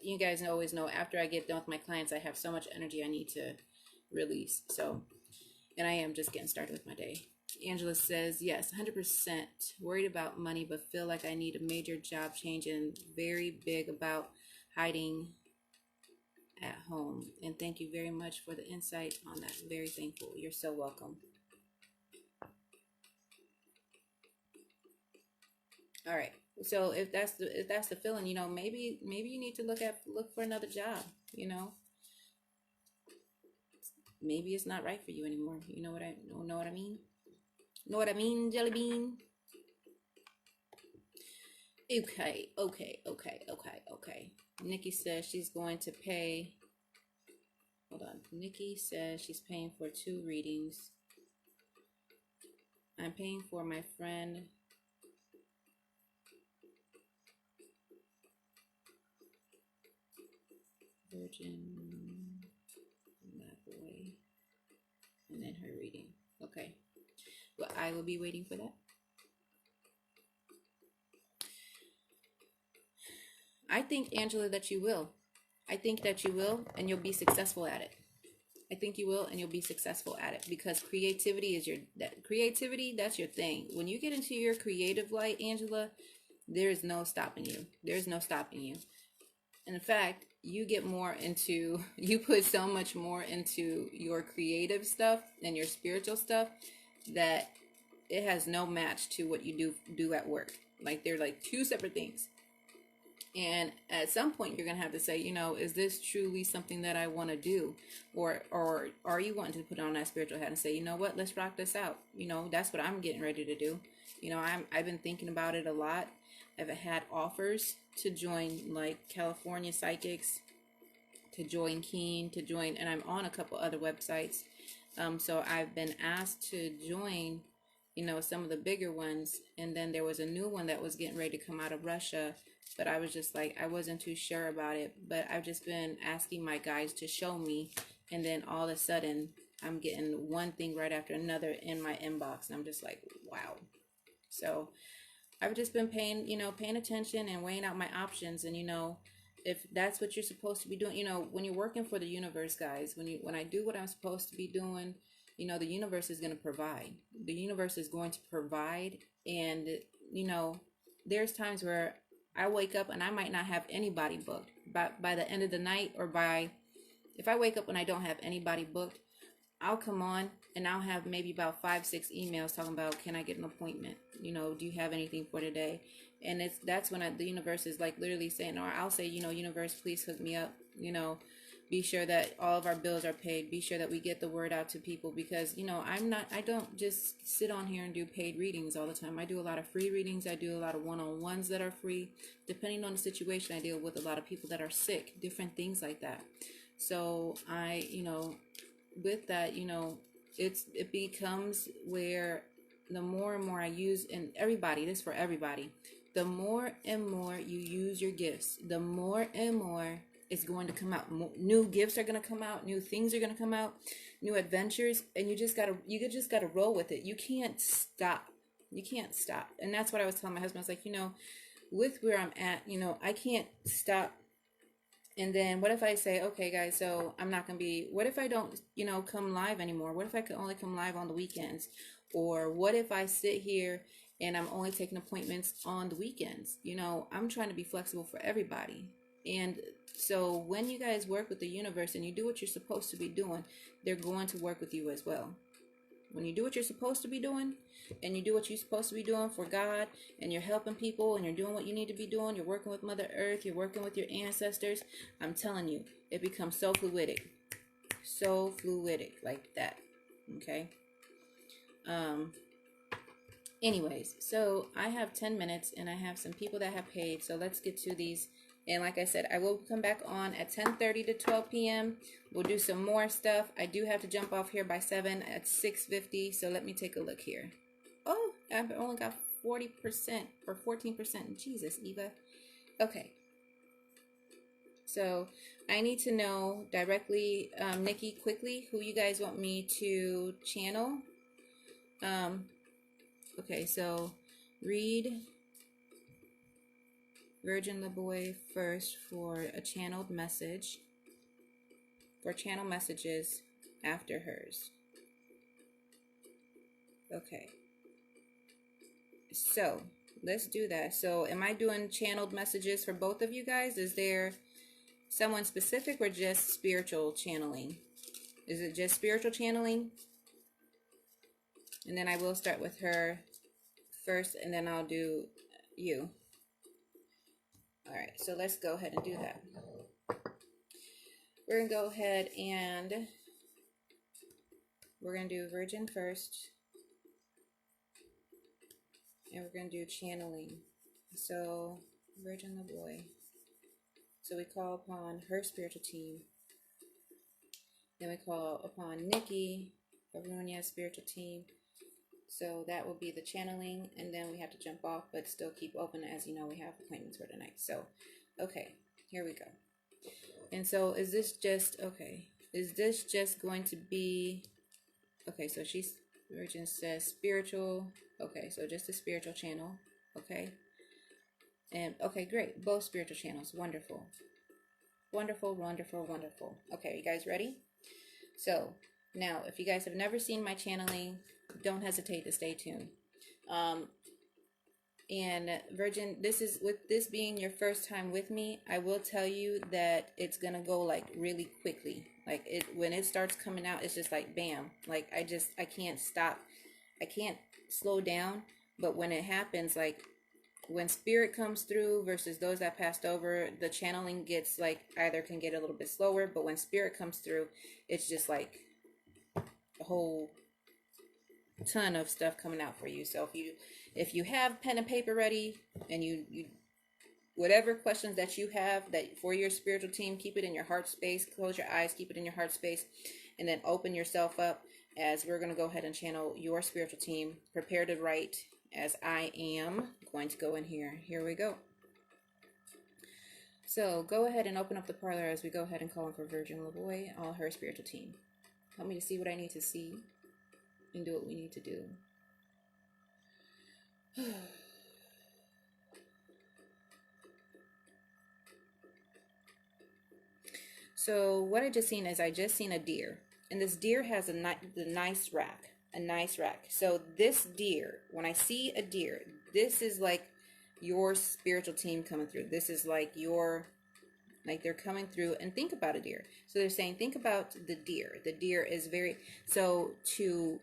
you guys always know, after I get done with my clients, I have so much energy I need to release. So, and I am just getting started with my day. Angela says, yes, 100% worried about money, but feel like I need a major job change and very big about hiding at home. And thank you very much for the insight on that. Very thankful. You're so welcome. All right. So if that's the feeling, maybe you need to look for another job. Maybe it's not right for you anymore. You know what I mean? Know what I mean, Jelly Bean? Okay. Nikki says she's going to pay. Hold on. Nikki says she's paying for 2 readings. I'm paying for my friend Virgin Boy, and then her reading. Okay. Well, I will be waiting for that. I think, Angela, that you will. I think that you will, and you'll be successful at it. I think you will, and you'll be successful at it, because creativity is that's your thing. When you get into your creative light, Angela, there's no stopping you. There's no stopping you. And in fact, you put so much more into your creative stuff and your spiritual stuff that it has no match to what you do at work. Like, they're like 2 separate things. And at some point, you're gonna have to say, is this truly something that I want to do, or are you wanting to put on that spiritual hat and say, you know what, let's rock this out. That's what I'm getting ready to do. I've been thinking about it a lot. I've had offers to join like California Psychics, to join Keen, and I'm on a couple other websites. So I've been asked to join, some of the bigger ones, and then there was a new one that was getting ready to come out of Russia. But I was just like, I wasn't too sure about it. But I've just been asking my guys to show me. And then all of a sudden, I'm getting one thing right after another in my inbox. And I'm just like, wow. So I've just been paying attention and weighing out my options. And, if that's what you're supposed to be doing, when you're working for the universe, guys, when I do what I'm supposed to be doing, the universe is going to provide. The universe is going to provide. And, there's times where I wake up and I might not have anybody booked. By the end of the night, or if I wake up and I don't have anybody booked, I'll come on and I'll have maybe about 5-6 emails talking about, can I get an appointment? Do you have anything for today? And that's when the universe is like literally saying, or I'll say, universe, please hook me up. Be sure that all of our bills are paid. Be sure that we get the word out to people, because, I don't just sit on here and do paid readings all the time. I do a lot of free readings. I do a lot of one-on-ones that are free. Depending on the situation, I deal with a lot of people that are sick, different things like that. So with that, it becomes where the more and more I use, and this for everybody, the more and more you use your gifts, the more and more it's going to come out. New gifts are going to come out, new things are going to come out, new adventures, and you just gotta roll with it. You can't stop. And that's what I was telling my husband. I was like, with where I'm at, I can't stop. And then what if I say, okay, guys, so I'm not going to be, what if I don't, come live anymore? What if I could only come live on the weekends? Or what if I sit here and I'm only taking appointments on the weekends? I'm trying to be flexible for everybody. And so when you guys work with the universe and you do what you're supposed to be doing, they're going to work with you as well. When you do what you're supposed to be doing, and you do what you're supposed to be doing for God, and you're helping people, and you're doing what you need to be doing, you're working with Mother Earth, you're working with your ancestors, I'm telling you, it becomes so fluidic like that. Okay. Anyways, so I have 10 minutes and I have some people that have paid, so let's get to these. And like I said, I will come back on at 10:30 to 12 p.m. We'll do some more stuff. I do have to jump off here by 7 at 6:50, so let me take a look here. Oh, I've only got 40% or 14%. Jesus, Eva. Okay. So I need to know directly, Nikki, quickly, who you guys want me to channel. Okay, so read Virgin LeBoy first for a channeled message, for channel messages after hers. Okay, so let's do that. So am I doing channeled messages for both of you guys? Is there someone specific or just spiritual channeling? Is it just spiritual channeling? And then I will start with her first, and then I'll do you. All right, so let's go ahead and do that. We're going to go ahead and we're going to do Virgin first. And we're going to do channeling. So, Virgin the boy. So we call upon her spiritual team. Then we call upon Nikki, Arunia's spiritual team. So that will be the channeling. And then we have to jump off, but still keep open. As you know, we have appointments for tonight. So, okay, here we go. And so is this just, okay, is this just going to be, okay, so she's, Virgin says spiritual. Okay, so just a spiritual channel. Okay. And okay, great. Both spiritual channels. Wonderful. Wonderful, wonderful, wonderful. Okay, you guys ready? So now, if you guys have never seen my channeling, don't hesitate to stay tuned. And Virgin, this is, with this being your first time with me, I will tell you that it's gonna go like really quickly. Like when it starts coming out, it's just like bam. Like I can't stop. I can't slow down. But when it happens, like when spirit comes through versus those that passed over, the channeling gets like either can get a little bit slower, but when spirit comes through, it's just like a whole ton of stuff coming out for you. So if you have pen and paper ready, and you whatever questions that you have that for your spiritual team, keep it in your heart space. Close your eyes, keep it in your heart space, and then open yourself up as we're going to go ahead and channel your spiritual team. Prepare to write as I am going to go in here. Here we go. So go ahead and open up the parlor as we go ahead and call in for Virgin LaVoy, all her spiritual team. Help me to see what I need to see and do what we need to do. So what I just seen is I just seen a deer, and this deer has a nice rack. So this deer, when I see a deer, this is like your spiritual team coming through. This is like they're coming through. And think about a deer. So they're saying, think about the deer. The deer is very, so to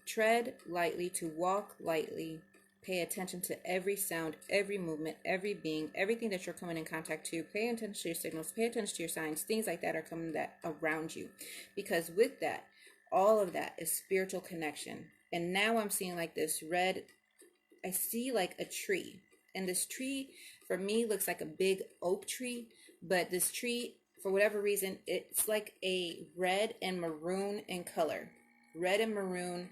tread lightly, to walk lightly, pay attention to every sound, every movement, every being, everything that you're coming in contact to. Pay attention to your signals, pay attention to your signs. Things like that are coming that around you, because with that, all of that is spiritual connection. And now I'm seeing like this red, I see like a tree, and this tree for me looks like a big oak tree, but this tree, for whatever reason, it's like a red and maroon in color. Red and maroon.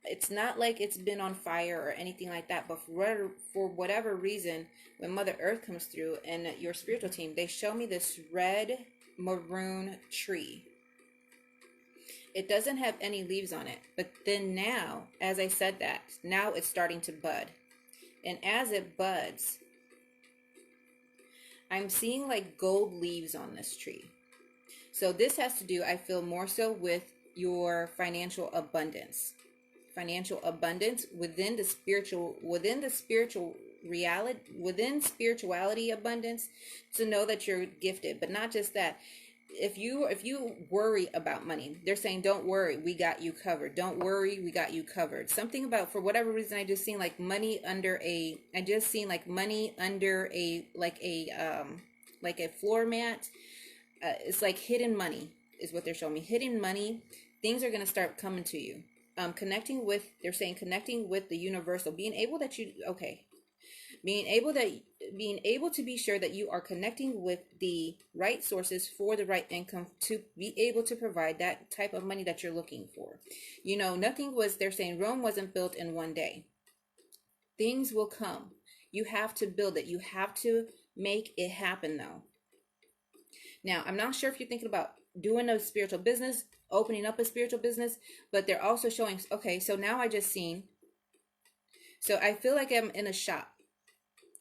It's not like it's been on fire or anything like that, but for whatever reason, when Mother Earth comes through and your spiritual team, they show me this red maroon tree. It doesn't have any leaves on it, but then now, as I said that, now it's starting to bud. And as it buds, I'm seeing like gold leaves on this tree. So this has to do, I feel, more so with your financial abundance. Financial abundance within the spiritual reality, within spirituality abundance, to know that you're gifted. But not just that. If you worry about money, they're saying, don't worry, we got you covered. Don't worry, we got you covered. Something about, for whatever reason, I just seen like money under a like a floor mat. It's like hidden money is what they're showing me. Hidden money. Things are going to start coming to you. Connecting with the universal, being able to be sure that you are connecting with the right sources for the right income to be able to provide that type of money that you're looking for. They're saying Rome wasn't built in one day. Things will come. You have to build it. You have to make it happen though. Now, I'm not sure if you're thinking about doing a spiritual business, opening up a spiritual business, but they're also showing, okay, so now I just seen, so I feel like I'm in a shop.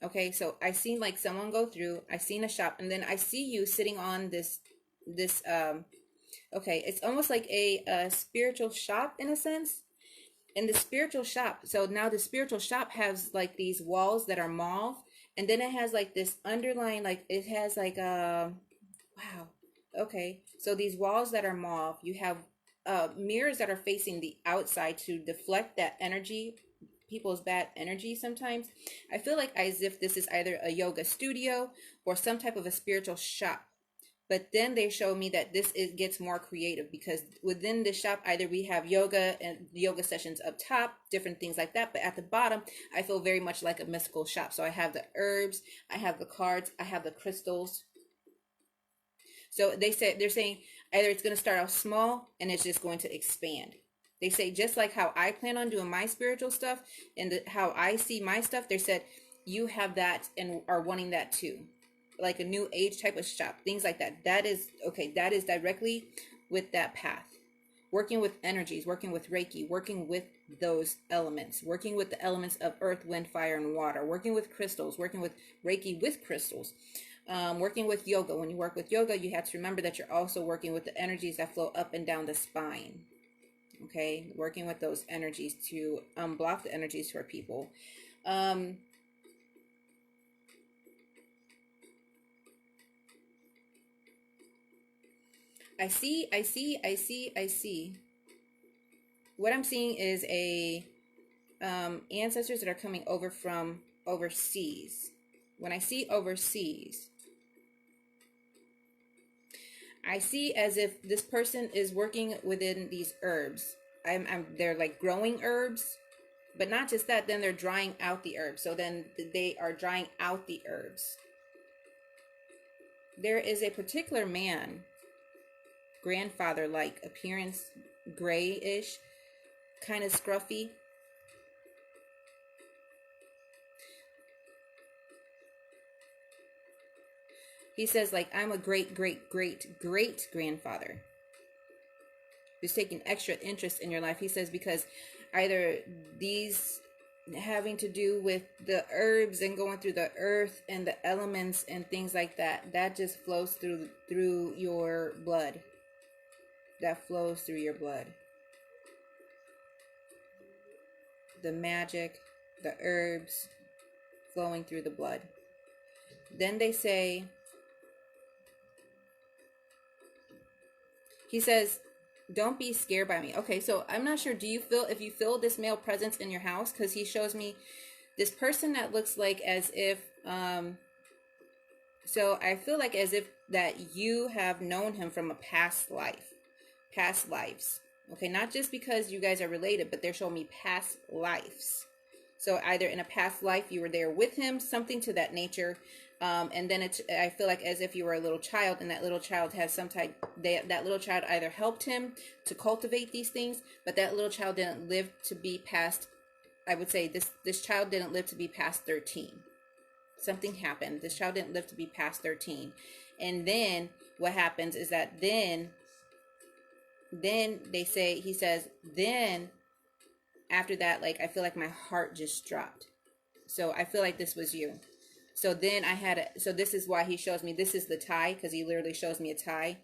Okay, so I seen like someone go through, I seen a shop, and then I see you sitting on this okay, it's almost like a spiritual shop in a sense. In the spiritual shop, so now the spiritual shop has like these walls that are mauve, and then it has like this underlying, like it has like Wow. Okay. So these walls that are mauve, you have mirrors that are facing the outside to deflect that energy, people's bad energy sometimes. I feel like as if this is either a yoga studio or some type of a spiritual shop. But then they show me that gets more creative, because within the shop either we have yoga and yoga sessions up top, different things like that, but at the bottom I feel very much like a mystical shop. So I have the herbs, I have the cards, I have the crystals. So they're saying either it's going to start off small and it's just going to expand. They say just like how I plan on doing my spiritual stuff and how I see my stuff, they said you have that and are wanting that too, like a new age type of shop, things like that. That is okay. That is directly with that path. Working with energies, working with Reiki, working with those elements, working with the elements of earth, wind, fire, and water, working with crystals, working with Reiki with crystals, working with yoga. When you work with yoga, you have to remember that you're also working with the energies that flow up and down the spine. Okay, working with those energies to block the energies for people. I see. What I'm seeing is a ancestors that are coming over from overseas. When I see overseas, I see as if this person is working within these herbs. They're like growing herbs, but not just that. Then they're drying out the herbs. So then they are drying out the herbs. There is a particular man, grandfather-like appearance, grayish, kind of scruffy. He says, like, I'm a great, great, great, great grandfather who's taking extra interest in your life. He says, because either these having to do with the herbs and going through the earth and the elements and things like that, that just flows through your blood. That flows through your blood. The magic, the herbs flowing through the blood. Then they say, he says, don't be scared by me. Okay, so I'm not sure. Do you feel, if you feel this male presence in your house? Because he shows me this person that looks like as if, so I feel like as if that you have known him from a past life, past lives. Okay, not just because you guys are related, but they're showing me past lives. So either in a past life you were there with him, something to that nature. And then I feel like as if you were a little child, and that little child has some type, that little child either helped him to cultivate these things, but that little child didn't live to be past, I would say this child didn't live to be past 13. Something happened. This child didn't live to be past 13. And then what happens is that then they say, he says, then after that, like, I feel like my heart just dropped. So I feel like this was you. So then so this is why he shows me, this is the tie, because he literally shows me a tie.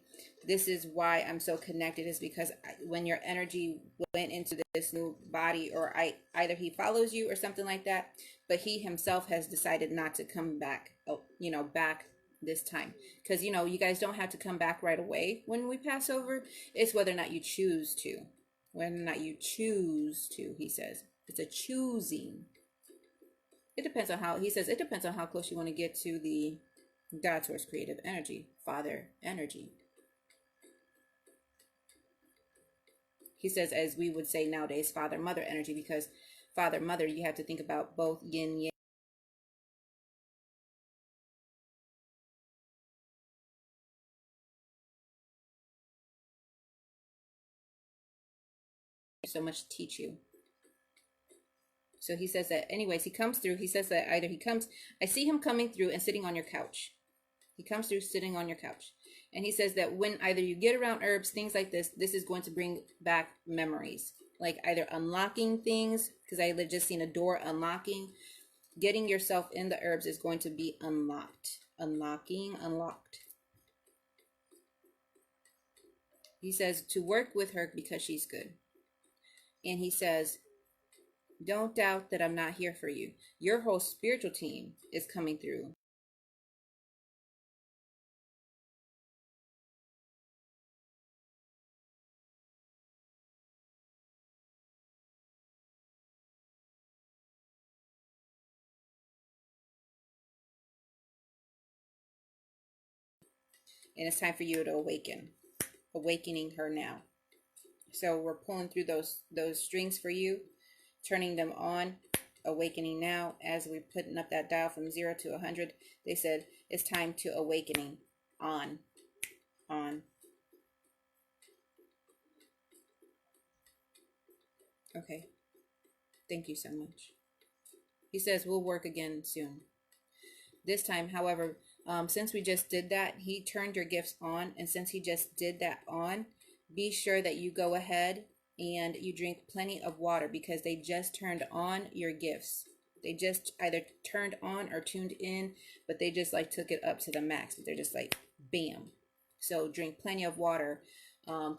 This is why I'm so connected, is because when your energy went into this new body, or either he follows you or something like that, but he himself has decided not to come back, back this time. Because, you guys don't have to come back right away when we pass over. It's whether or not you choose to. Whether or not you choose to, he says. It's a choosing. It depends on how, he says, it depends on how close you want to get to the God source creative energy, Father energy. He says, as we would say nowadays, Father Mother energy, because Father Mother, you have to think about both yin yang. So much to teach you. So he says that anyways, he comes through. He says that either he comes, I see him coming through and sitting on your couch. He comes through sitting on your couch. And he says that when either you get around herbs, things like this is going to bring back memories. Like either unlocking things, because I just seen a door unlocking. Getting yourself in the herbs is going to be unlocked. Unlocked. He says to work with her because she's good. And he says, don't doubt that I'm not here for you. Your whole spiritual team is coming through. and it's time for you to awakening her now. So we're pulling through those strings for you, turning them on, awakening now. As we're putting up that dial from 0 to 100, they said it's time to awakening. On. Okay, thank you so much. He says we'll work again soon. This time, however, since we just did that, he turned your gifts on. And since he just did that on, be sure that you go ahead and you drink plenty of water, because they just turned on your gifts. They just either turned on or tuned in, but they just like took it up to the max. But they're just like, bam. So drink plenty of water.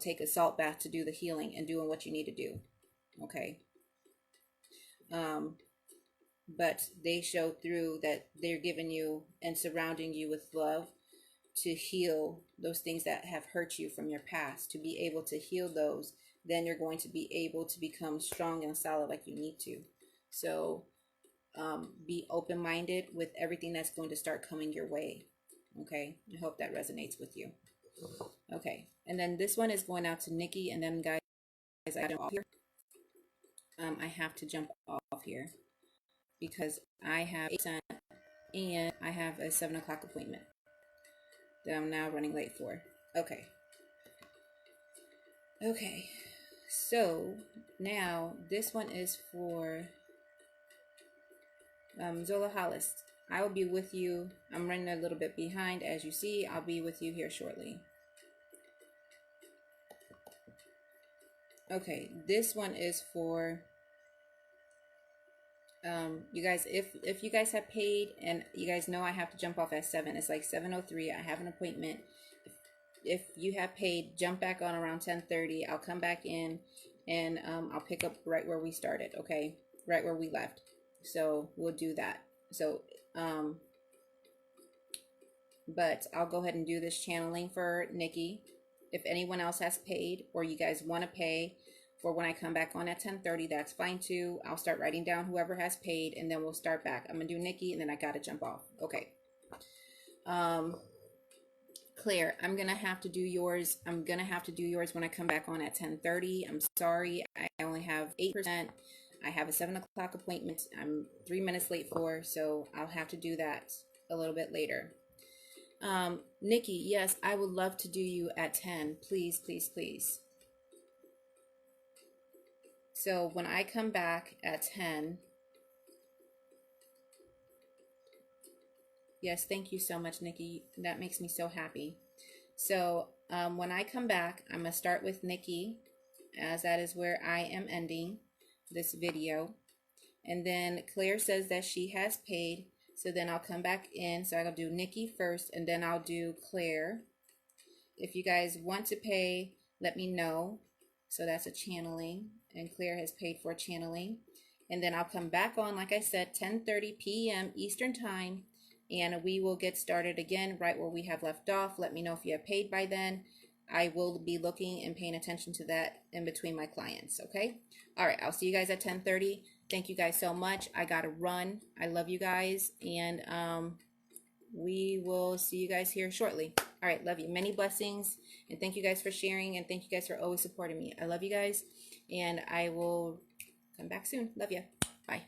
Take a salt bath to do the healing and doing what you need to do. Okay. But they show through that they're giving you and surrounding you with love to heal those things that have hurt you from your past. To be able to heal those, then you're going to be able to become strong and solid like you need to. So be open-minded with everything that's going to start coming your way. Okay, I hope that resonates with you. Okay, and then this one is going out to Nikki, and then guys, I jump off here. I have to jump off here because I have 8% and I have a 7 o'clock appointment that I'm now running late for. Okay. So now this one is for Zola Hollis. I will be with you. I'm running a little bit behind, as you see. I'll be with you here shortly. Okay, this one is for you guys. If you guys have paid, and you guys know I have to jump off at 7. It's like 7:03. I have an appointment. If you have paid, jump back on around 10:30. I'll come back in, and I'll pick up right where we started. Okay, right where we left. So we'll do that. So but I'll go ahead and do this channeling for Nikki. If anyone else has paid, or you guys want to pay for when I come back on at 10:30, that's fine too. I'll start writing down whoever has paid, and then we'll start back. I'm gonna do Nikki, and then I gotta jump off. Okay. Claire, I'm gonna have to do yours. I'm gonna have to do yours when I come back on at 10:30. I'm sorry, I only have 8%. I have a 7 o'clock appointment. I'm 3 minutes late for, so I'll have to do that a little bit later. Nikki, yes, I would love to do you at 10. Please, please, please. So when I come back at 10, yes, thank you so much, Nikki. That makes me so happy. So when I come back, I'm going to start with Nikki, as that is where I am ending this video. And then Claire says that she has paid. So then I'll come back in. So I'll do Nikki first, and then I'll do Claire. If you guys want to pay, let me know. So that's a channeling, and Claire has paid for channeling. And then I'll come back on, like I said, 10:30 p.m. Eastern Time, and we will get started again right where we have left off. Let me know if you have paid by then. I will be looking and paying attention to that in between my clients, okay? All right, I'll see you guys at 10:30. Thank you guys so much. I gotta run. I love you guys, and we will see you guys here shortly. All right, love you. Many blessings, and thank you guys for sharing, and thank you guys for always supporting me. I love you guys, and I will come back soon. Love you. Bye.